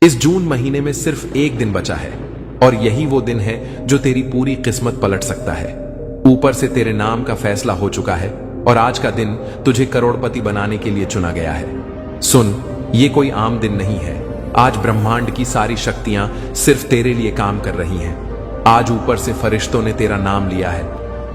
इस जून महीने में सिर्फ एक दिन बचा है और यही वो दिन है जो तेरी पूरी किस्मत पलट सकता है। ऊपर से तेरे नाम का फैसला हो चुका है और आज का दिन तुझे करोड़पति बनाने के लिए चुना गया है। सुन, ये कोई आम दिन नहीं है। आज ब्रह्मांड की सारी शक्तियां सिर्फ तेरे लिए काम कर रही हैं। आज ऊपर से फरिश्तों ने तेरा नाम लिया है।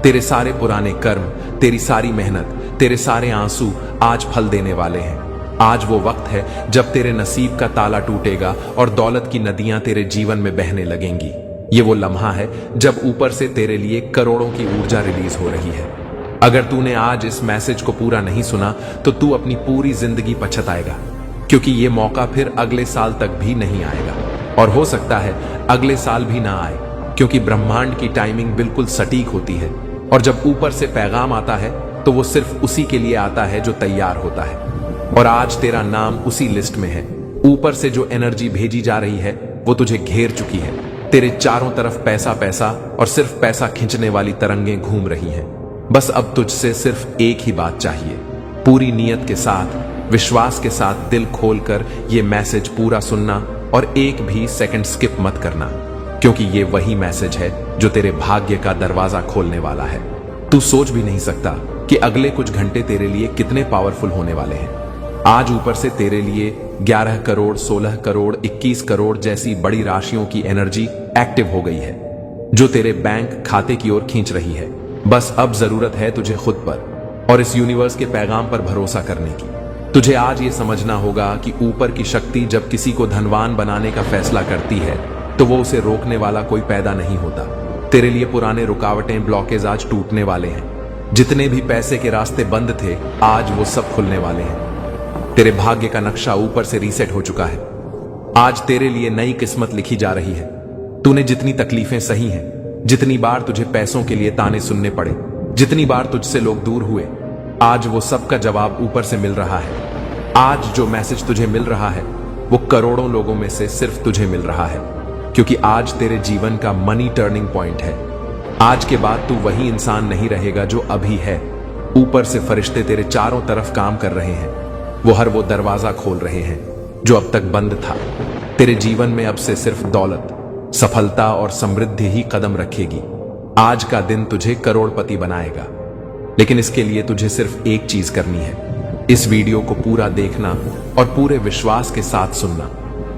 तेरे सारे पुराने कर्म, तेरी सारी मेहनत, तेरे सारे आंसू आज फल देने वाले हैं। आज वो वक्त है जब तेरे नसीब का ताला टूटेगा और दौलत की नदियां तेरे जीवन में बहने लगेंगी। ये वो लम्हा है जब ऊपर से तेरे लिए करोड़ों की ऊर्जा रिलीज हो रही है। अगर तूने आज इस मैसेज को पूरा नहीं सुना तो तू अपनी पूरी जिंदगी पछताएगा, क्योंकि ये मौका फिर अगले साल तक भी नहीं आएगा और हो सकता है अगले साल भी ना आए, क्योंकि ब्रह्मांड की टाइमिंग बिल्कुल सटीक होती है और जब ऊपर से पैगाम आता है तो वो सिर्फ उसी के लिए आता है जो तैयार होता है। और आज तेरा नाम उसी लिस्ट में है। ऊपर से जो एनर्जी भेजी जा रही है वो तुझे घेर चुकी है। तेरे चारों तरफ पैसा पैसा और सिर्फ पैसा खींचने वाली तरंगें घूम रही हैं। बस अब तुझसे सिर्फ एक ही बात चाहिए, पूरी नीयत के साथ, विश्वास के साथ दिल खोलकर ये मैसेज पूरा सुनना और एक भी सेकंड स्किप मत करना, क्योंकि ये वही मैसेज है जो तेरे भाग्य का दरवाजा खोलने वाला है। तू सोच भी नहीं सकता कि अगले कुछ घंटे तेरे लिए कितने पावरफुल होने वाले हैं। आज ऊपर से तेरे लिए 11 करोड़, 16 करोड़, 21 करोड़ जैसी बड़ी राशियों की एनर्जी एक्टिव हो गई है, जो तेरे बैंक खाते की ओर खींच रही है। बस अब जरूरत है तुझे खुद पर और इस यूनिवर्स के पैगाम पर भरोसा करने की। तुझे आज ये समझना होगा कि ऊपर की शक्ति जब किसी को धनवान बनाने का फैसला करती है तो वो उसे रोकने वाला कोई पैदा नहीं होता। तेरे लिए पुराने रुकावटें, ब्लॉकेज आज टूटने वाले हैं। जितने भी पैसे के रास्ते बंद थे आज वो सब खुलने वाले हैं। तेरे भाग्य का नक्शा ऊपर से रीसेट हो चुका है। आज तेरे लिए नई किस्मत लिखी जा रही है। तूने जितनी तकलीफें सही हैं, जितनी बार तुझे पैसों के लिए ताने सुनने पड़े, जितनी बार तुझसे लोग दूर हुए, आज वो सब का जवाब ऊपर से मिल रहा है। आज जो मैसेज तुझे मिल रहा है वो करोड़ों लोगों में से सिर्फ तुझे मिल रहा है, क्योंकि आज तेरे जीवन का मनी टर्निंग पॉइंट है। आज के बाद तू वही इंसान नहीं रहेगा जो अभी है। ऊपर से फरिश्ते तेरे चारों तरफ काम कर रहे हैं। वो दरवाजा खोल रहे हैं जो अब तक बंद था। तेरे जीवन में अब से सिर्फ दौलत, सफलता और समृद्धि ही कदम रखेगी। आज का दिन तुझे करोड़पति बनाएगा, लेकिन इसके लिए तुझे सिर्फ एक चीज करनी है, इस वीडियो को पूरा देखना और पूरे विश्वास के साथ सुनना।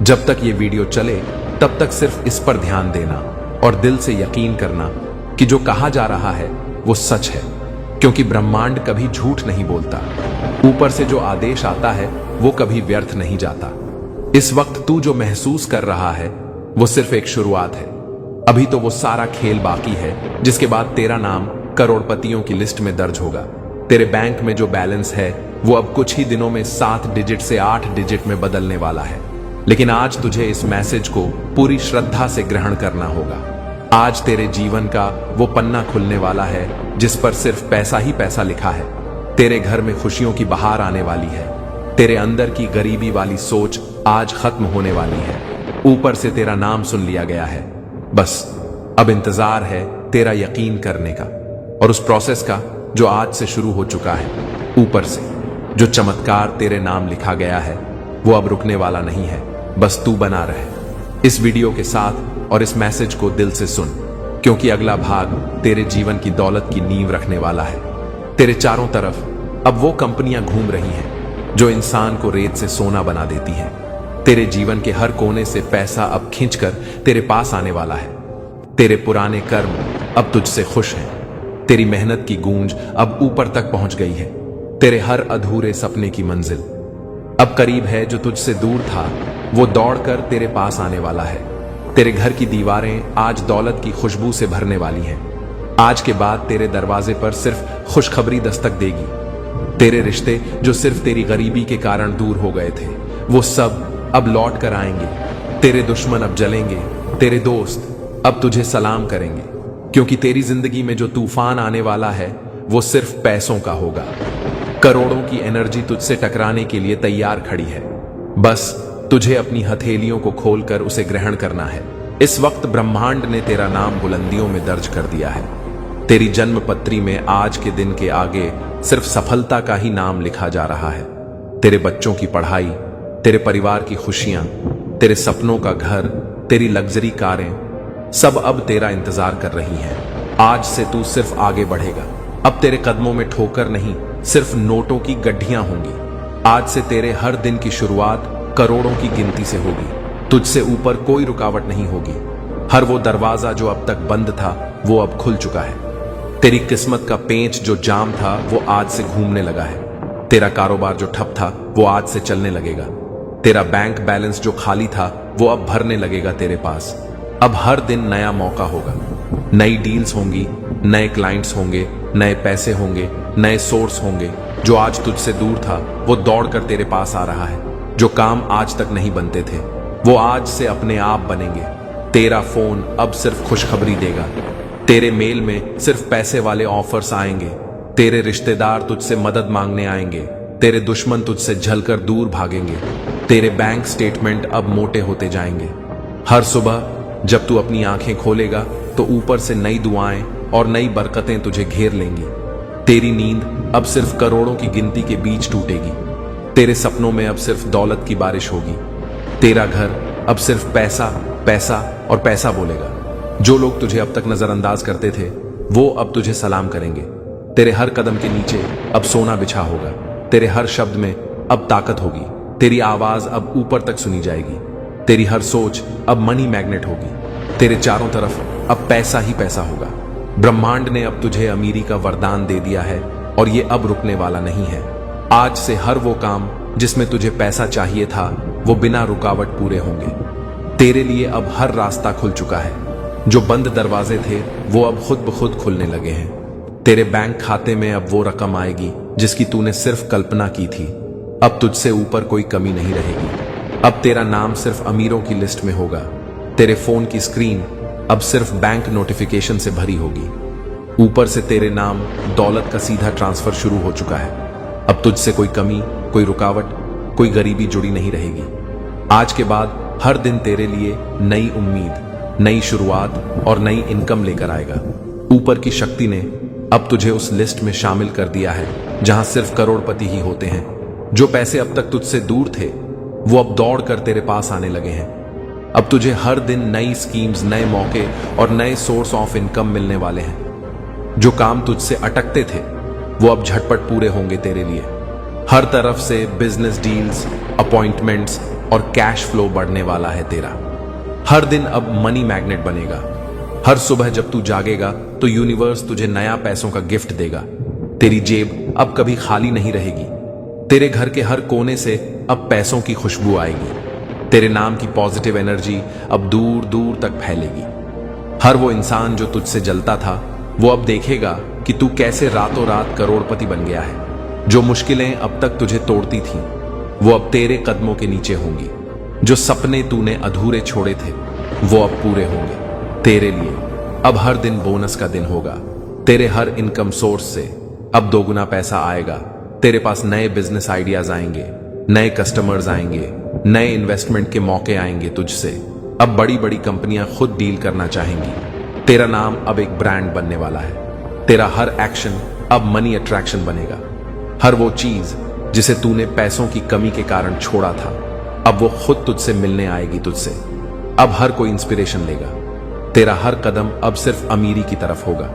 जब तक ये वीडियो चले तब तक सिर्फ इस पर ध्यान देना और दिल से यकीन करना कि जो कहा जा रहा है वो सच है, क्योंकि ब्रह्मांड कभी झूठ नहीं बोलता। ऊपर से जो आदेश आता है वो कभी व्यर्थ नहीं जाता। इस वक्त तू जो महसूस कर रहा है वो सिर्फ एक शुरुआत है। अभी तो वो सारा खेल बाकी है जिसके बाद तेरा नाम करोड़पतियों की लिस्ट में दर्ज होगा। तेरे बैंक में जो बैलेंस है वो अब कुछ ही दिनों में 7 डिजिट से 8 डिजिट में बदलने वाला है। लेकिन आज तुझे इस मैसेज को पूरी श्रद्धा से ग्रहण करना होगा। आज तेरे जीवन का वो पन्ना खुलने वाला है जिस पर सिर्फ पैसा ही पैसा लिखा है। तेरे घर में खुशियों की बहार आने वाली है। तेरे अंदर की गरीबी वाली सोच आज खत्म होने वाली है। ऊपर से तेरा नाम सुन लिया गया है। बस अब इंतजार है तेरा यकीन करने का और उस प्रोसेस का जो आज से शुरू हो चुका है। ऊपर से जो चमत्कार तेरे नाम लिखा गया है वो अब रुकने वाला नहीं है। बस तू बना रहे इस वीडियो के साथ और इस मैसेज को दिल से सुन, क्योंकि अगला भाग तेरे जीवन की दौलत की नींव रखने वाला है। तेरे चारों तरफ अब वो कंपनियां घूम रही हैं जो इंसान को रेत से सोना बना देती हैं। तेरे जीवन के हर कोने से पैसा अब खींचकर तेरे पास आने वाला है। तेरे पुराने कर्म अब तुझसे खुश हैं। तेरी मेहनत की गूंज अब ऊपर तक पहुंच गई है। तेरे हर अधूरे सपने की मंजिल अब करीब है। जो तुझसे दूर था वो दौड़कर तेरे पास आने वाला है। तेरे घर की दीवारें आज दौलत की खुशबू से भरने वाली हैं। आज के बाद तेरे दरवाजे पर सिर्फ खुशखबरी दस्तक देगी। तेरे रिश्ते जो सिर्फ तेरी गरीबी के कारण दूर हो गए थे वो सब अब लौट कर आएंगे। तेरे दुश्मन अब जलेंगे। तेरे दोस्त अब तुझे सलाम करेंगे, क्योंकि तेरी जिंदगी में जो तूफान आने वाला है वो सिर्फ पैसों का होगा। करोड़ों की एनर्जी तुझसे टकराने के लिए तैयार खड़ी है। बस तुझे अपनी हथेलियों को खोलकर उसे ग्रहण करना है। इस वक्त ब्रह्मांड ने तेरा नाम बुलंदियों में दर्ज कर दिया है। तेरी जन्म पत्री में आज के दिन के आगे सिर्फ सफलता का ही नाम लिखा जा रहा है। तेरे बच्चों की पढ़ाई, तेरे परिवार की खुशियां, तेरे सपनों का घर, तेरी लग्जरी कारें, सब अब तेरा इंतजार कर रही हैं। आज से तू सिर्फ आगे बढ़ेगा। अब तेरे कदमों में ठोकर नहीं, सिर्फ नोटों की गड्ढियां होंगी। आज से तेरे हर दिन की शुरुआत करोड़ों की गिनती से होगी। तुझसे ऊपर कोई रुकावट नहीं होगी। हर वो दरवाजा जो अब तक बंद था वो अब खुल चुका है। तेरी किस्मत का पेंच जो जाम था वो आज से घूमने लगा है। तेरा कारोबार जो ठप था वो आज से चलने लगेगा। तेरा बैंक बैलेंस जो खाली था वो अब भरने लगेगा तेरे पास। अब हर दिन नया मौका होगा, नई डील्स होंगी, नए क्लाइंट्स होंगे, नए पैसे होंगे, नए सोर्स होंगे। जो आज तुझसे दूर था वो दौड़कर तेरे पास आ रहा है। जो काम आज तक नहीं बनते थे वो आज से अपने आप बनेंगे। तेरा फोन अब सिर्फ खुशखबरी देगा। तेरे मेल में सिर्फ पैसे वाले ऑफर्स आएंगे। तेरे रिश्तेदार तुझसे मदद मांगने आएंगे। तेरे दुश्मन तुझसे झलकर दूर भागेंगे। तेरे बैंक स्टेटमेंट अब मोटे होते जाएंगे। हर सुबह जब तू अपनी आंखें खोलेगा तो ऊपर से नई दुआएं और नई बरकतें तुझे घेर लेंगी। तेरी नींद अब सिर्फ करोड़ों की गिनती के बीच टूटेगी। तेरे सपनों में अब सिर्फ दौलत की बारिश होगी। तेरा घर अब सिर्फ पैसा, पैसा और पैसा बोलेगा। जो लोग तुझे अब तक नजरअंदाज करते थे वो अब तुझे सलाम करेंगे। तेरे हर कदम के नीचे अब सोना बिछा होगा। तेरे हर शब्द में अब ताकत होगी। तेरी आवाज अब ऊपर तक सुनी जाएगी। तेरी हर सोच अब मनी मैग्नेट होगी। तेरे चारों तरफ अब पैसा ही पैसा होगा। ब्रह्मांड ने अब तुझे अमीरी का वरदान दे दिया है और ये अब रुकने वाला नहीं है। आज से हर वो काम जिसमें तुझे पैसा चाहिए था वो बिना रुकावट पूरे होंगे। तेरे लिए अब हर रास्ता खुल चुका है। जो बंद दरवाजे थे वो अब खुद ब खुद खुलने लगे हैं। तेरे बैंक खाते में अब वो रकम आएगी जिसकी तूने सिर्फ कल्पना की थी। अब तुझसे ऊपर कोई कमी नहीं रहेगी। अब तेरा नाम सिर्फ अमीरों की लिस्ट में होगा। तेरे फोन की स्क्रीन अब सिर्फ बैंक नोटिफिकेशन से भरी होगी। ऊपर से तेरे नाम दौलत का सीधा ट्रांसफर शुरू हो चुका है। अब तुझसे कोई कमी, कोई रुकावट, कोई गरीबी जुड़ी नहीं रहेगी। आज के बाद हर दिन तेरे लिए नई उम्मीद, नई शुरुआत और नई इनकम लेकर आएगा। ऊपर की शक्ति ने अब तुझे उस लिस्ट में शामिल कर दिया है जहां सिर्फ करोड़पति ही होते हैं। जो पैसे अब तक तुझसे दूर थे वो अब दौड़कर तेरे पास आने लगे हैं। अब तुझे हर दिन नई स्कीम्स, नए मौके और नए सोर्स ऑफ इनकम मिलने वाले हैं। जो काम तुझसे अटकते थे वो अब झटपट पूरे होंगे तेरे लिए। हर तरफ से बिजनेस डील्स, अपॉइंटमेंट्स और कैश फ्लो बढ़ने वाला है तेरा। हर दिन अब मनी मैग्नेट बनेगा। हर सुबह जब तू जागेगा तो यूनिवर्स तुझे नया पैसों का गिफ्ट देगा। तेरी जेब अब कभी खाली नहीं रहेगी। तेरे घर के हर कोने से अब पैसों की खुशबू आएगी। तेरे नाम की पॉजिटिव एनर्जी अब दूर दूर तक फैलेगी। हर वो इंसान जो तुझसे जलता था वो अब देखेगा कि तू कैसे रातों रात करोड़पति बन गया है। जो मुश्किलें अब तक तुझे तोड़ती थीं वो अब तेरे कदमों के नीचे होंगी। जो सपने तूने अधूरे छोड़े थे वो अब पूरे होंगे तेरे लिए। अब हर दिन बोनस का दिन होगा। तेरे हर इनकम सोर्स से अब दोगुना पैसा आएगा। तेरे पास नए बिजनेस आइडियाज आएंगे, नए कस्टमर्स आएंगे, नए इन्वेस्टमेंट के मौके आएंगे तुझसे। अब बड़ी बड़ी कंपनियां खुद डील करना चाहेंगी। तेरा नाम अब एक ब्रांड बनने वाला है। तेरा हर एक्शन अब मनी अट्रैक्शन बनेगा। हर वो चीज जिसे तूने पैसों की कमी के कारण छोड़ा था अब वो खुद तुझसे मिलने आएगी तुझसे। अब हर कोई इंस्पिरेशन लेगा। तेरा हर कदम अब सिर्फ अमीरी की तरफ होगा।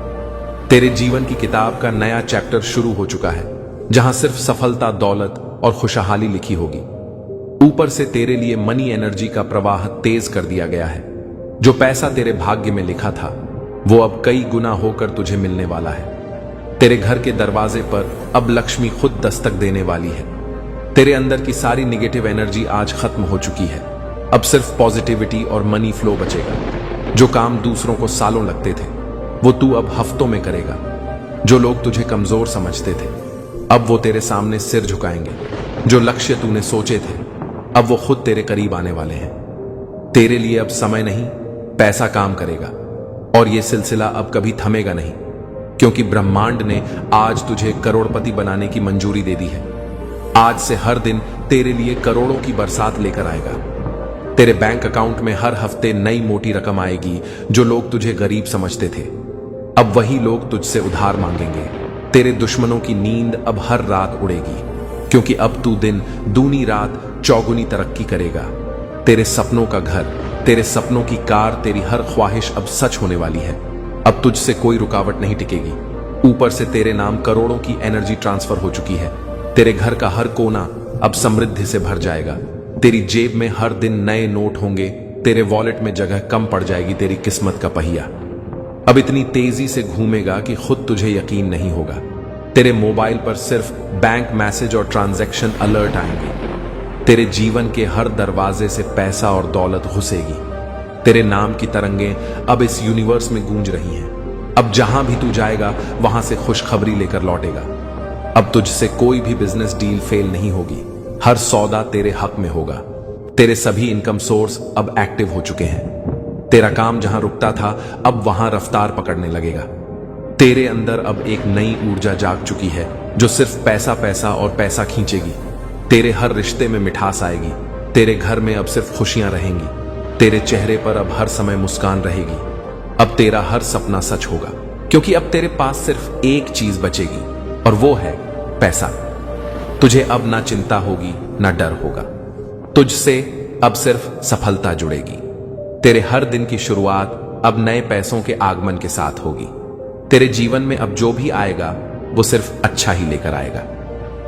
तेरे जीवन की किताब का नया चैप्टर शुरू हो चुका है जहां सिर्फ सफलता, दौलत और खुशहाली लिखी होगी। ऊपर से तेरे लिए मनी एनर्जी का प्रवाह तेज कर दिया गया है। जो पैसा तेरे भाग्य में लिखा था वो अब कई गुना होकर तुझे मिलने वाला है। तेरे घर के दरवाजे पर अब लक्ष्मी खुद दस्तक देने वाली है। तेरे अंदर की सारी निगेटिव एनर्जी आज खत्म हो चुकी है। अब सिर्फ पॉजिटिविटी और मनी फ्लो बचेगा। जो काम दूसरों को सालों लगते थे वो तू अब हफ्तों में करेगा। जो लोग तुझे कमजोर समझते थे अब वो तेरे सामने सिर झुकाएंगे। जो लक्ष्य तूने सोचे थे अब वो खुद तेरे करीब आने वाले हैं। तेरे लिए अब समय नहीं, पैसा काम करेगा और ये सिलसिला अब कभी थमेगा नहीं, क्योंकि ब्रह्मांड ने आज तुझे करोड़पति बनाने की मंजूरी दे दी है। आज से हर दिन तेरे लिए करोड़ों की बरसात लेकर आएगा। तेरे बैंक अकाउंट में हर हफ्ते नई मोटी रकम आएगी। जो लोग तुझे गरीब समझते थे अब वही लोग तुझसे उधार मांगेंगे। तेरे दुश्मनों की नींद अब हर रात उड़ेगी, क्योंकि अब तू दिन दूनी रात चौगुनी तरक्की करेगा। तेरे सपनों का घर, तेरे सपनों की कार, तेरी हर ख्वाहिश अब सच होने वाली है। अब तुझसे कोई रुकावट नहीं टिकेगी। ऊपर से तेरे नाम करोड़ों की एनर्जी ट्रांसफर हो चुकी है। तेरे घर का हर कोना अब समृद्धि से भर जाएगा। तेरी जेब में हर दिन नए नोट होंगे। तेरे वॉलेट में जगह कम पड़ जाएगी। तेरी किस्मत का पहिया अब इतनी तेजी से घूमेगा कि खुद तुझे यकीन नहीं होगा। तेरे मोबाइल पर सिर्फ बैंक मैसेज और ट्रांजैक्शन अलर्ट आएंगे। तेरे जीवन के हर दरवाजे से पैसा और दौलत घुसेगी। तेरे नाम की तरंगें अब इस यूनिवर्स में गूंज रही हैं। अब जहां भी तू जाएगा वहां से खुशखबरी लेकर लौटेगा। अब तुझसे कोई भी बिजनेस डील फेल नहीं होगी। हर सौदा तेरे हक में होगा। तेरे सभी इनकम सोर्स अब एक्टिव हो चुके हैं। तेरा काम जहां रुकता था अब वहां रफ्तार पकड़ने लगेगा। तेरे अंदर अब एक नई ऊर्जा जाग चुकी है जो सिर्फ पैसा पैसा और पैसा खींचेगी। तेरे हर रिश्ते में मिठास आएगी। तेरे घर में अब सिर्फ खुशियां रहेंगी। तेरे चेहरे पर अब हर समय मुस्कान रहेगी। अब तेरा हर सपना सच होगा, क्योंकि अब तेरे पास सिर्फ एक चीज बचेगी और वो है पैसा। तुझे अब ना चिंता होगी ना डर होगा। तुझसे अब सिर्फ सफलता जुड़ेगी। तेरे हर दिन की शुरुआत अब नए पैसों के आगमन के साथ होगी। तेरे जीवन में अब जो भी आएगा वो सिर्फ अच्छा ही लेकर आएगा।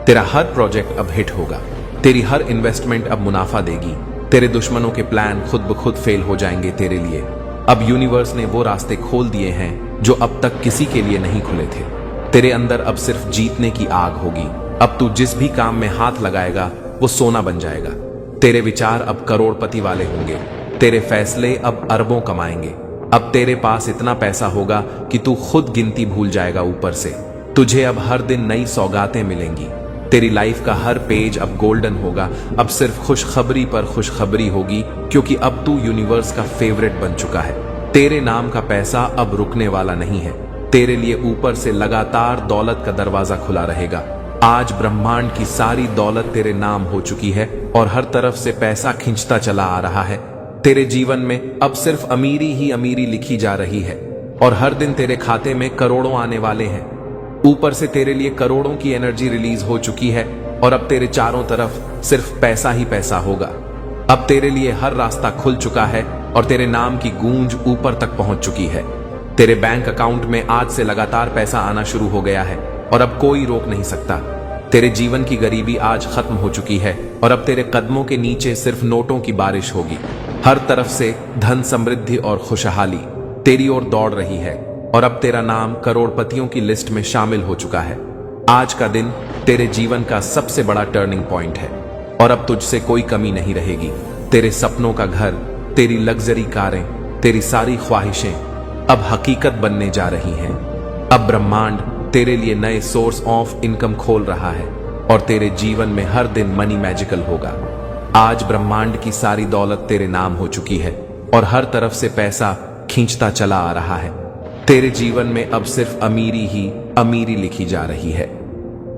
तेरा हर प्रोजेक्ट अब हिट होगा। तेरी हर इन्वेस्टमेंट अब मुनाफा देगी। तेरे दुश्मनों के प्लान खुद ब खुद फेल हो जाएंगे तेरे लिए। अब यूनिवर्स ने वो रास्ते खोल दिए हैं जो अब तक किसी के लिए नहीं खुले थे। तेरे अंदर अब सिर्फ जीतने की आग होगी। अब तू जिस भी काम में हाथ लगाएगा वो सोना बन जाएगा। तेरे विचार अब करोड़पति वाले होंगे। तेरे फैसले अब अरबों कमाएंगे। अब तेरे पास इतना पैसा होगा कि तू खुद गिनती भूल जाएगा। ऊपर से तुझे अब हर दिन नई सौगातें मिलेंगी। तेरी लाइफ का हर पेज अब गोल्डन होगा। अब सिर्फ खुशखबरी पर खुशखबरी होगी, क्योंकि अब तू यूनिवर्स का फेवरेट बन चुका है। तेरे नाम का पैसा अब रुकने वाला नहीं है। तेरे लिए ऊपर से लगातार दौलत का दरवाजा खुला रहेगा। आज ब्रह्मांड की सारी दौलत तेरे नाम हो चुकी है और हर तरफ से पैसा खींचता चला आ रहा है। तेरे जीवन में अब सिर्फ अमीरी ही अमीरी लिखी जा रही है और हर दिन तेरे खाते में करोड़ों आने वाले हैं। ऊपर से तेरे लिए करोड़ों की एनर्जी रिलीज हो चुकी है और अब तेरे चारों तरफ सिर्फ पैसा ही पैसा होगा। अब तेरे लिए हर रास्ता खुल चुका है और तेरे नाम की गूंज ऊपर तक पहुंच चुकी है। तेरे बैंक अकाउंट में आज से लगातार पैसा आना शुरू हो गया है और अब कोई रोक नहीं सकता। तेरे जीवन की गरीबी आज खत्म हो चुकी है और अब तेरे कदमों के नीचे सिर्फ नोटों की बारिश होगी। हर तरफ से धन, समृद्धि और खुशहाली तेरी ओर दौड़ रही है और अब तेरा नाम करोड़पतियों की लिस्ट में शामिल हो चुका है। आज का दिन तेरे जीवन का सबसे बड़ा टर्निंग पॉइंट है और अब तुझसे कोई कमी नहीं रहेगी। तेरे सपनों का घर, तेरी लग्जरी कारें, तेरी सारी ख्वाहिशें अब हकीकत बनने जा रही हैं। अब ब्रह्मांड तेरे लिए नए सोर्स ऑफ इनकम खोल रहा है और तेरे जीवन में हर दिन मनी मैजिकल होगा। आज ब्रह्मांड की सारी दौलत तेरे नाम हो चुकी है और हर तरफ से पैसा खींचता चला आ रहा है। तेरे जीवन में अब सिर्फ अमीरी ही अमीरी लिखी जा रही है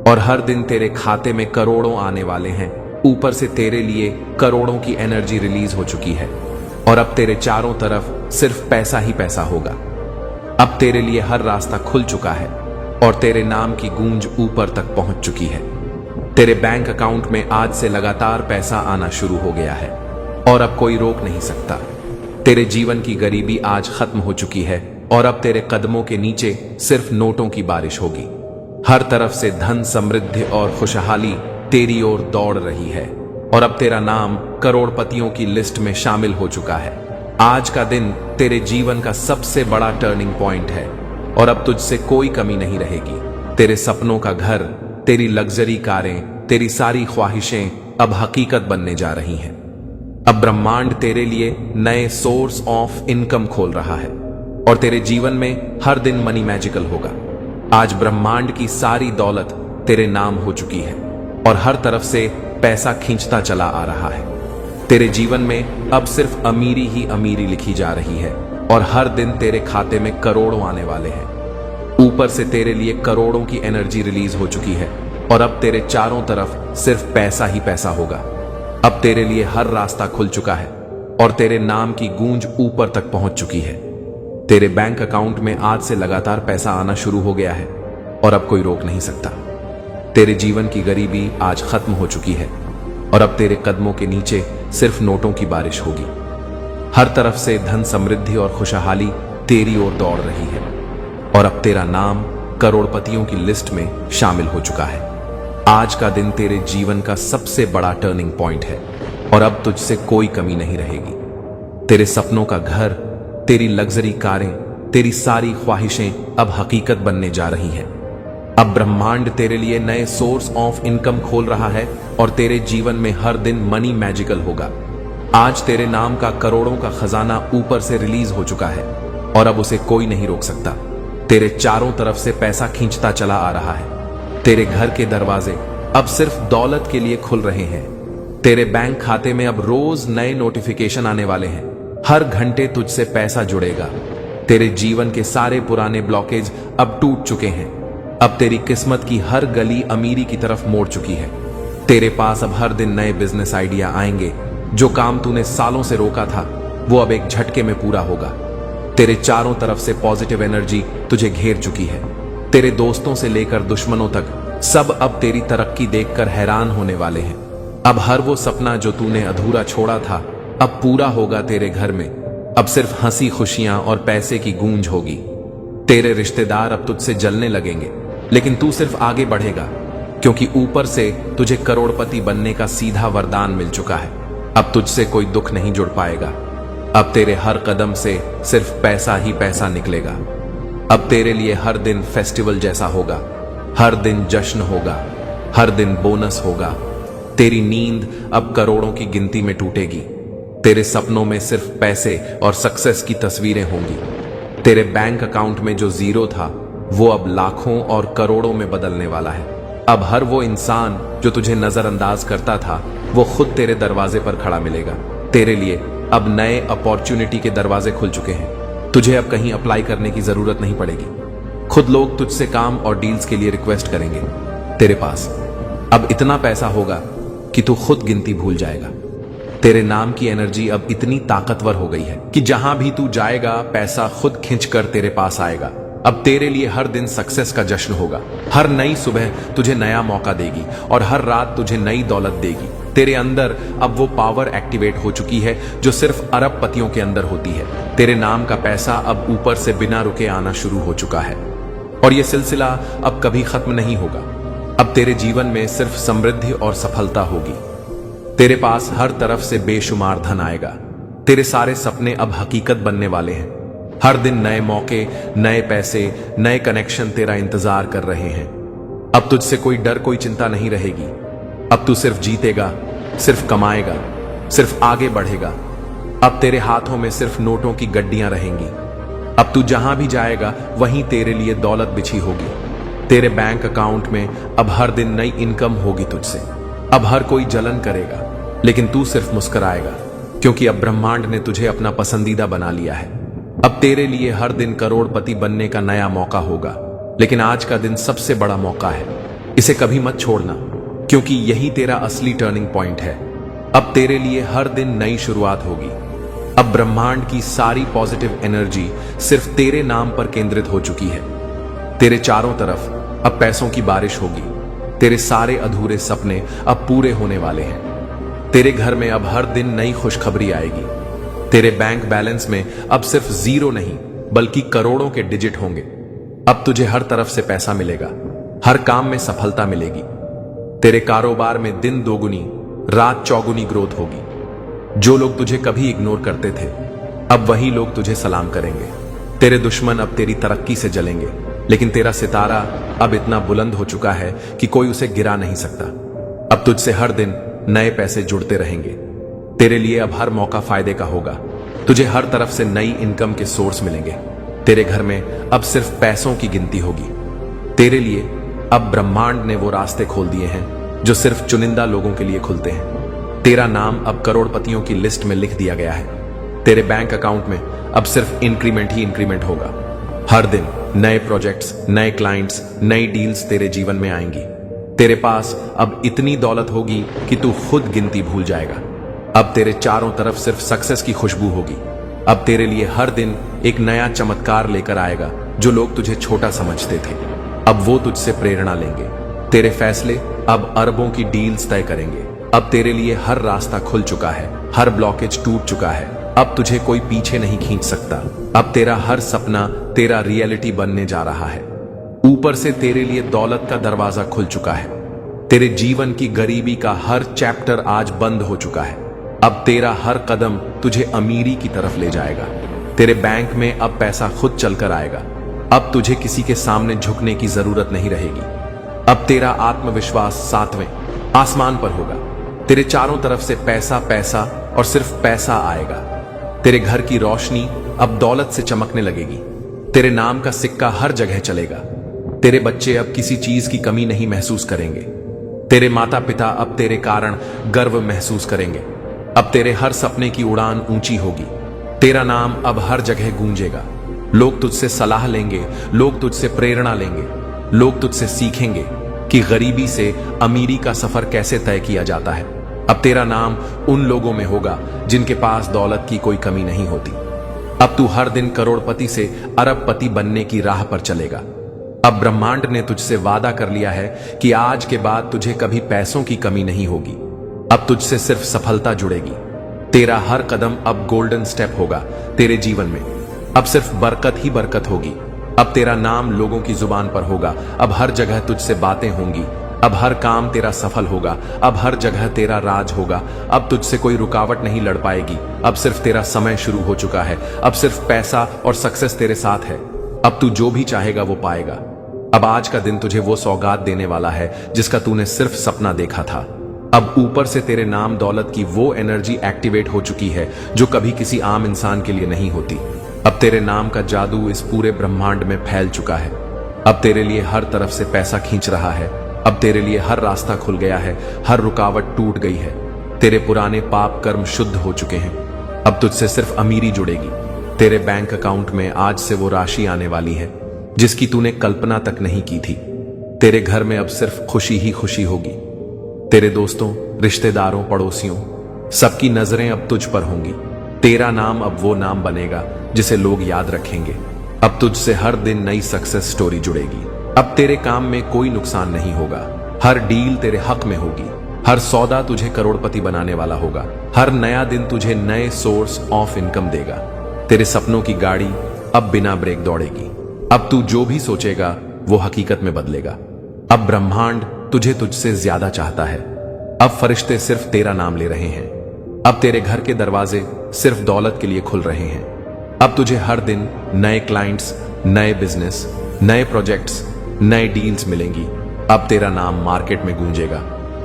और हर दिन तेरे खाते में करोड़ों आने वाले हैं। ऊपर से तेरे लिए करोड़ों की एनर्जी रिलीज हो चुकी है और अब तेरे चारों तरफ सिर्फ पैसा ही पैसा होगा। अब तेरे लिए हर रास्ता खुल चुका है और तेरे नाम की गूंज ऊपर तक पहुंच चुकी है। तेरे बैंक अकाउंट में आज से लगातार पैसा आना शुरू हो गया है और अब कोई रोक नहीं सकता। तेरे जीवन की गरीबी आज खत्म हो चुकी है और अब तेरे कदमों के नीचे सिर्फ नोटों की बारिश होगी। हर तरफ से धन, समृद्धि और खुशहाली तेरी ओर दौड़ रही है और अब तेरा नाम करोड़पतियों की लिस्ट में शामिल हो चुका है। आज का दिन तेरे जीवन का सबसे बड़ा टर्निंग पॉइंट है और अब तुझसे कोई कमी नहीं रहेगी। तेरे सपनों का घर, तेरी लग्जरी कारें, तेरी सारी ख्वाहिशें अब हकीकत बनने जा रही हैं। अब ब्रह्मांड तेरे लिए नए सोर्स ऑफ इनकम खोल रहा है और तेरे जीवन में हर दिन मनी मैजिकल होगा। आज ब्रह्मांड की सारी दौलत तेरे नाम हो चुकी है और हर तरफ से पैसा खींचता चला आ रहा है। तेरे जीवन में अब सिर्फ अमीरी ही अमीरी लिखी जा रही है और हर दिन तेरे खाते में करोड़ों आने वाले हैं। ऊपर से तेरे लिए करोड़ों की एनर्जी रिलीज हो चुकी है और अब तेरे चारों तरफ सिर्फ पैसा ही पैसा होगा। अब तेरे लिए हर रास्ता खुल चुका है और तेरे नाम की गूंज ऊपर तक पहुंच चुकी है। तेरे बैंक अकाउंट में आज से लगातार पैसा आना शुरू हो गया है और अब कोई रोक नहीं सकता। तेरे जीवन की गरीबी आज खत्म हो चुकी है और अब तेरे कदमों के नीचे सिर्फ नोटों की बारिश होगी। हर तरफ से धन समृद्धि और खुशहाली तेरी ओर दौड़ रही है और अब तेरा नाम करोड़पतियों की लिस्ट में शामिल हो चुका है। आज का दिन तेरे जीवन का सबसे बड़ा टर्निंग पॉइंट है और अब तुझसे कोई कमी नहीं रहेगी। तेरे सपनों का घर, तेरी लग्जरी कारें, तेरी सारी ख्वाहिशें अब हकीकत बनने जा रही हैं। अब ब्रह्मांड तेरे लिए नए सोर्स ऑफ इनकम खोल रहा है और तेरे जीवन में हर दिन मनी मैजिकल होगा। आज तेरे नाम का करोड़ों का खजाना ऊपर से रिलीज हो चुका है और अब उसे कोई नहीं रोक सकता। तेरे चारों तरफ से पैसा खींचता चला आ रहा है। तेरे घर के दरवाजे अब सिर्फ दौलत के लिए खुल रहे हैं। तेरे बैंक खाते में अब रोज नए नोटिफिकेशन आने वाले हैं। हर घंटे तुझसे पैसा जुड़ेगा। तेरे जीवन के सारे पुराने ब्लॉकेज अब टूट चुके हैं। अब तेरी किस्मत की हर गली अमीरी की तरफ मोड़ चुकी है। तेरे पास अब हर दिन नए बिजनेस आइडिया आएंगे। जो काम तूने सालों से रोका था वो अब एक झटके में पूरा होगा। तेरे चारों तरफ से पॉजिटिव एनर्जी तुझे घेर चुकी है। तेरे दोस्तों से लेकर दुश्मनों तक सब अब तेरी तरक्की देखकर हैरान होने वाले हैं। अब हर वो सपना जो तूने अधूरा छोड़ा था अब पूरा होगा तेरे घर में। अब सिर्फ हंसी खुशियां और पैसे की गूंज होगी। तेरे रिश्तेदार अब तुझसे जलने लगेंगे, लेकिन तू सिर्फ आगे बढ़ेगा क्योंकि ऊपर से तुझे करोड़पति बनने का सीधा वरदान मिल चुका है। अब तुझसे कोई दुख नहीं जुड़ पाएगा। अब तेरे हर कदम से सिर्फ पैसा ही पैसा निकलेगा। अब तेरे लिए हर दिन फेस्टिवल जैसा होगा। हर दिन जश्न होगा, हर दिन बोनस होगा। तेरी नींद अब करोड़ों की गिनती में टूटेगी। तेरे सपनों में सिर्फ पैसे और सक्सेस की तस्वीरें होंगी। तेरे बैंक अकाउंट में जो जीरो था वो अब लाखों और करोड़ों में बदलने वाला है। अब हर वो इंसान जो तुझे नजरअंदाज करता था वो खुद तेरे दरवाजे पर खड़ा मिलेगा। तेरे लिए अब नए अपॉर्चुनिटी के दरवाजे खुल चुके हैं। तुझे अब कहीं अप्लाई करने की जरूरत नहीं पड़ेगी। खुद लोग तुझसे काम और डील्स के लिए रिक्वेस्ट करेंगे। तेरे पास अब इतना पैसा होगा कि तू खुद गिनती भूल जाएगा। तेरे नाम की एनर्जी अब इतनी ताकतवर हो गई है कि जहां भी तू जाएगा पैसा खुद खींचकर तेरे पास आएगा। अब तेरे लिए हर दिन सक्सेस का जश्न होगा। हर नई सुबह तुझे नया मौका देगी और हर रात तुझे नई दौलत देगी। तेरे अंदर अब वो पावर एक्टिवेट हो चुकी है जो सिर्फ अरबपतियों के अंदर होती है। तेरे नाम का पैसा अब ऊपर से बिना रुके आना शुरू हो चुका है और ये सिलसिला अब कभी खत्म नहीं होगा। अब तेरे जीवन में सिर्फ समृद्धि और सफलता होगी। तेरे पास हर तरफ से बेशुमार धन आएगा। तेरे सारे सपने अब हकीकत बनने वाले हैं। हर दिन नए मौके, नए पैसे, नए कनेक्शन तेरा इंतजार कर रहे हैं। अब तुझसे कोई डर, कोई चिंता नहीं रहेगी। अब तू सिर्फ जीतेगा, सिर्फ कमाएगा, सिर्फ आगे बढ़ेगा। अब तेरे हाथों में सिर्फ नोटों की गड्डियां रहेंगी। अब तू जहां भी जाएगा वहीं तेरे लिए दौलत बिछी होगी। तेरे बैंक अकाउंट में अब हर दिन नई इनकम होगी तुझसे। अब हर कोई जलन करेगा लेकिन तू सिर्फ मुस्कुराएगा क्योंकि अब ब्रह्मांड ने तुझे अपना पसंदीदा बना लिया है। अब तेरे लिए हर दिन करोड़पति बनने का नया मौका होगा, लेकिन आज का दिन सबसे बड़ा मौका है। इसे कभी मत छोड़ना क्योंकि यही तेरा असली टर्निंग पॉइंट है। अब तेरे लिए हर दिन नई शुरुआत होगी। अब ब्रह्मांड की सारी पॉजिटिव एनर्जी सिर्फ तेरे नाम पर केंद्रित हो चुकी है। तेरे चारों तरफ अब पैसों की बारिश होगी। तेरे सारे अधूरे सपने अब पूरे होने वाले हैं। तेरे घर में अब हर दिन नई खुशखबरी आएगी। तेरे बैंक बैलेंस में अब सिर्फ जीरो नहीं बल्कि करोड़ों के डिजिट होंगे। अब तुझे हर तरफ से पैसा मिलेगा, हर काम में सफलता मिलेगी। तेरे कारोबार में दिन दोगुनी रात चौगुनी ग्रोथ होगी। जो लोग तुझे कभी इग्नोर करते थे अब वही लोग तुझे सलाम करेंगे। तेरे दुश्मन अब तेरी तरक्की से जलेंगे, लेकिन तेरा सितारा अब इतना बुलंद हो चुका है कि कोई उसे गिरा नहीं सकता। अब तुझसे हर दिन नए पैसे जुड़ते रहेंगे। तेरे लिए अब हर मौका फायदे का होगा। तुझे हर तरफ से नई इनकम के सोर्स मिलेंगे। तेरे घर में अब सिर्फ पैसों की गिनती होगी। तेरे लिए अब ब्रह्मांड ने वो रास्ते खोल दिए हैं जो सिर्फ चुनिंदा लोगों के लिए खुलते हैं। तेरा नाम अब करोड़पतियों की लिस्ट में लिख दिया गया है। तेरे बैंक अकाउंट में अब सिर्फ इंक्रीमेंट ही इंक्रीमेंट होगा। हर दिन नए प्रोजेक्ट्स, नए क्लाइंट्स, नई डील्स तेरे जीवन में आएंगी। तेरे पास अब इतनी दौलत होगी कि तू खुद गिनती भूल जाएगा। अब तेरे चारों तरफ सिर्फ सक्सेस की खुशबू होगी। अब तेरे लिए हर दिन एक नया चमत्कार लेकर आएगा। जो लोग तुझे छोटा समझते थे अब वो तुझसे प्रेरणा लेंगे। तेरे फैसले अब अरबों की डील्स तय करेंगे। अब तेरे लिए हर रास्ता खुल चुका है, हर ब्लॉकेज टूट चुका है। अब तुझे कोई पीछे नहीं खींच सकता। अब तेरा हर सपना तेरा रियलिटी बनने जा रहा है। ऊपर से तेरे लिए दौलत का दरवाजा खुल चुका है। तेरे जीवन की गरीबी का हर चैप्टर आज बंद हो चुका है। अब तेरा हर कदम तुझे अमीरी की तरफ ले जाएगा। तेरे बैंक में अब पैसा खुद चलकर आएगा। अब तुझे किसी के सामने झुकने की जरूरत नहीं रहेगी। अब तेरा आत्मविश्वास 7वें आसमान पर होगा। तेरे चारों तरफ से पैसा पैसा और सिर्फ पैसा आएगा। तेरे घर की रोशनी अब दौलत से चमकने लगेगी। तेरे नाम का सिक्का हर जगह चलेगा। तेरे बच्चे अब किसी चीज की कमी नहीं महसूस करेंगे। तेरे माता पिता अब तेरे कारण गर्व महसूस करेंगे। अब तेरे हर सपने की उड़ान ऊंची होगी। तेरा नाम अब हर जगह गूंजेगा। लोग तुझसे सलाह लेंगे, लोग तुझसे प्रेरणा लेंगे, लोग तुझसे सीखेंगे कि गरीबी से अमीरी का सफर कैसे तय किया जाता है। अब तेरा नाम उन लोगों में होगा जिनके पास दौलत की कोई कमी नहीं होती। अब तू हर दिन करोड़पति से अरबपति बनने की राह पर चलेगा। अब ब्रह्मांड ने तुझसे वादा कर लिया है कि आज के बाद तुझे कभी पैसों की कमी नहीं होगी। अब तुझसे सिर्फ सफलता जुड़ेगी। तेरा हर कदम अब गोल्डन स्टेप होगा तेरे जीवन में। अब सिर्फ बरकत ही बरकत होगी। अब तेरा नाम लोगों की जुबान पर होगा। अब हर जगह तुझसे बातें होंगी। अब हर काम तेरा सफल होगा। अब हर जगह तेरा राज होगा। अब तुझसे कोई रुकावट नहीं लड़ पाएगी। अब सिर्फ तेरा समय शुरू हो चुका है। अब सिर्फ पैसा और सक्सेस तेरे साथ है। अब तू जो भी चाहेगा वो पाएगा। अब आज का दिन तुझे वो सौगात देने वाला है जिसका तूने सिर्फ सपना देखा था। अब ऊपर से तेरे नाम दौलत की वो एनर्जी एक्टिवेट हो चुकी है जो कभी किसी आम इंसान के लिए नहीं होती। अब तेरे नाम का जादू इस पूरे ब्रह्मांड में फैल चुका है। अब तेरे लिए हर तरफ से पैसा खींच रहा है। अब तेरे लिए हर रास्ता खुल गया है, हर रुकावट टूट गई है। तेरे पुराने पाप कर्म शुद्ध हो चुके हैं। अब तुझसे सिर्फ अमीरी जुड़ेगी। तेरे बैंक अकाउंट में आज से वो राशि आने वाली है जिसकी तूने कल्पना तक नहीं की थी। तेरे घर में अब सिर्फ खुशी ही खुशी होगी। तेरे दोस्तों, रिश्तेदारों, पड़ोसियों, सबकी नजरें अब तुझ पर होंगी। तेरा नाम अब वो नाम बनेगा जिसे लोग याद रखेंगे। अब तुझसे हर दिन नई सक्सेस स्टोरी जुड़ेगी। अब तेरे काम में कोई नुकसान नहीं होगा। हर डील तेरे हक में होगी। हर सौदा तुझे करोड़पति बनाने वाला होगा। हर नया दिन तुझे नए सोर्स ऑफ इनकम देगा। तेरे सपनों की गाड़ी अब बिना ब्रेक दौड़ेगी। अब तू जो भी सोचेगा वो हकीकत में बदलेगा। अब ब्रह्मांड तुझे तुझसे ज्यादा चाहता है। अब फरिश्ते सिर्फ तेरा नाम ले रहे हैं। अब तेरे घर के दरवाजे सिर्फ दौलत के लिए खुल रहे हैं। अब तुझे हर दिन नए क्लाइंट्स, नए बिजनेस, नए प्रोजेक्ट्स, नए डील्स मिलेंगी। अब तेरा नाम मार्केट में गूंजेगा।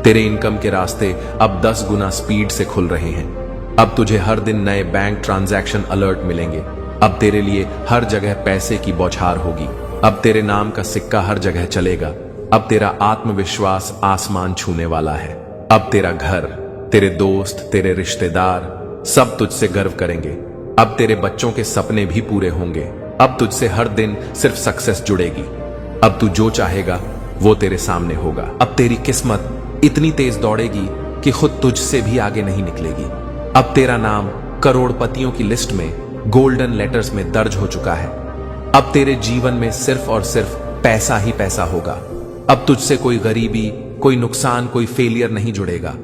तेरे इनकम के रास्ते अब 10 गुना स्पीड से खुल रहे हैं। अब तुझे हर दिन नए बैंक ट्रांजैक्शन अलर्ट मिलेंगे। अब तेरे लिए हर जगह पैसे की बौछार होगी। अब तेरे नाम का सिक्का हर जगह चलेगा। अब तेरा आत्मविश्वास आसमान छूने वाला है। अब तेरा घर, तेरे दोस्त, तेरे रिश्तेदार सब तुझसे गर्व करेंगे। अब तेरे बच्चों के सपने भी पूरे होंगे। अब तुझसे हर दिन सिर्फ सक्सेस जुड़ेगी। अब तू जो चाहेगा वो तेरे सामने होगा। अब तेरी किस्मत इतनी तेज दौड़ेगी कि खुद तुझसे भी आगे नहीं निकलेगी। अब तेरा नाम करोड़पतियों की लिस्ट में गोल्डन लेटर्स में दर्ज हो चुका है। अब तेरे जीवन में सिर्फ और सिर्फ पैसा ही पैसा होगा। अब तुझसे कोई गरीबी, कोई नुकसान, कोई फेलियर नहीं जुड़ेगा।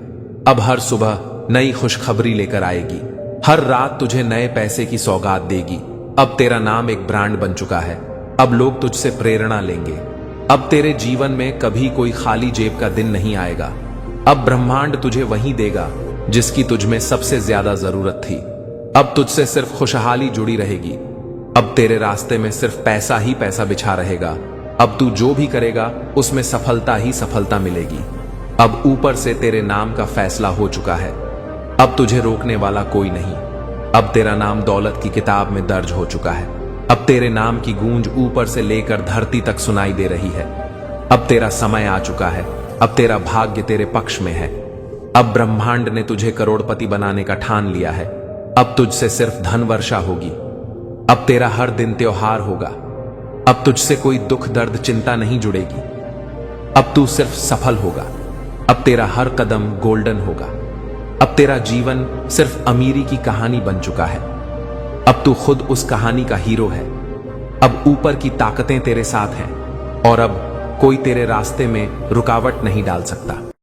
अब हर सुबह नई खुशखबरी लेकर आएगी। हर रात तुझे नए पैसे की सौगात देगी। अब तेरा नाम एक ब्रांड बन चुका है। अब लोग तुझसे प्रेरणा लेंगे। अब तेरे जीवन में कभी कोई खाली जेब का दिन नहीं आएगा। अब ब्रह्मांड तुझे वही देगा जिसकी तुझमें सबसे ज्यादा जरूरत थी। अब तुझसे सिर्फ खुशहाली जुड़ी रहेगी। अब तेरे रास्ते में सिर्फ पैसा ही पैसा बिछा रहेगा। अब तू जो भी करेगा उसमें सफलता ही सफलता मिलेगी। अब ऊपर से तेरे नाम का फैसला हो चुका है। अब तुझे रोकने वाला कोई नहीं। अब तेरा नाम दौलत की किताब में दर्ज हो चुका है। अब तेरे नाम की गूंज ऊपर से लेकर धरती तक सुनाई दे रही है। अब तेरा समय आ चुका है। अब तेरा भाग्य तेरे पक्ष में है। अब ब्रह्मांड ने तुझे करोड़पति बनाने का ठान लिया है। अब तुझसे सिर्फ धन वर्षा होगी। अब तेरा हर दिन त्योहार होगा। अब तुझसे कोई दुख, दर्द, चिंता नहीं जुड़ेगी। अब तू सिर्फ सफल होगा। अब तेरा हर कदम गोल्डन होगा। अब तेरा जीवन सिर्फ अमीरी की कहानी बन चुका है। अब तू खुद उस कहानी का हीरो है। अब ऊपर की ताकतें तेरे साथ हैं और अब कोई तेरे रास्ते में रुकावट नहीं डाल सकता।